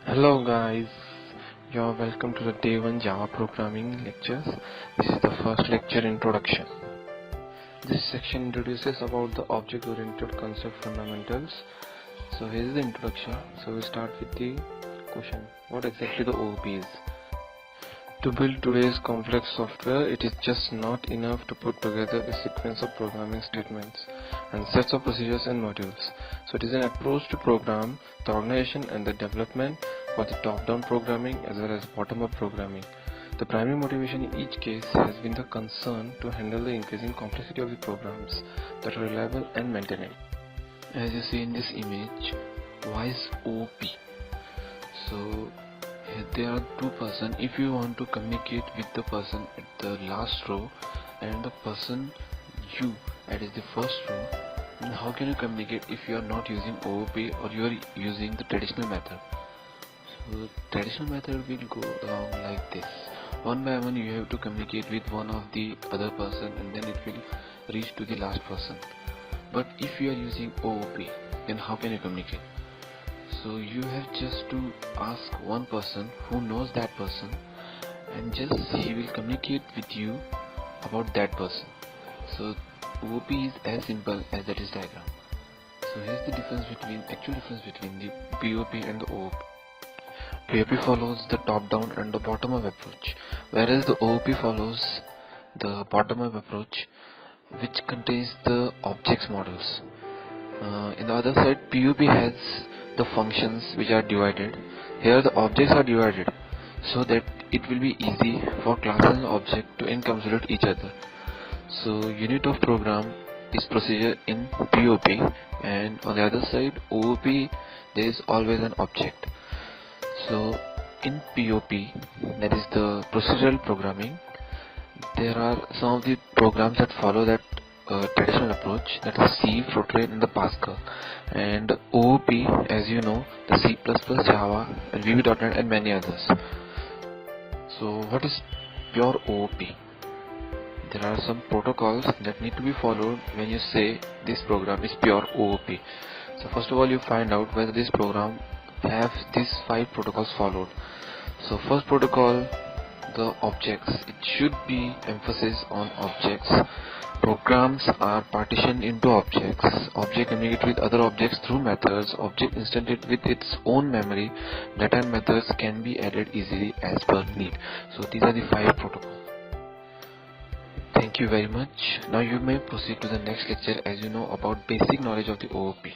Hello guys, you're welcome to the day 1 Java programming lectures. This is the first lecture, introduction. This section introduces about the object oriented concept fundamentals. So here is the introduction. So we start with the question, what exactly the OOP is. To build today's complex software, it is just not enough to put together a sequence of programming statements and sets of procedures and modules. So it is an approach to program, the organization and the development for the top-down programming as well as bottom-up programming. The primary motivation in each case has been the concern to handle the increasing complexity of the programs that are reliable and maintainable. As you see in this image, why is OOP? So there are two persons. If you want to communicate with the person at the last row and the person you that is the first row, then how can you communicate if you are not using OOP or you are using the traditional method? So traditional method will go along like this. One by one you have to communicate with one of the other person and then it will reach to the last person. But if you are using OOP, then how can you communicate? So you have just to ask one person who knows that person and just he will communicate with you about that person. So OOP is as simple as that is diagram. So here's the actual difference between the POP and the OOP. POP follows the top-down and the bottom-up approach, whereas the OOP follows the bottom-up approach, which contains the objects models. In the other side, POP has the functions which are divided. Here the objects are divided so that it will be easy for class and object to encapsulate each other. So unit of program is procedure in POP, and on the other side OOP there is always an object. So in POP, that is the procedural programming, there are some of the programs that follow that traditional approach, that is C, Fortran and the Pascal. And OOP, as you know, the C++, Java and VB.NET and many others. So what is pure OOP? There are some protocols that need to be followed when you say this program is pure OOP. So first of all you find out whether this program have these 5 protocols followed. So first protocol, the objects. It should be emphasis on objects. Programs are partitioned into objects. Object communicate with other objects through methods. Object instantiate with its own memory. Data and methods can be added easily as per need. So these are the 5 protocols. Thank you very much. Now you may proceed to the next lecture as you know about basic knowledge of the OOP.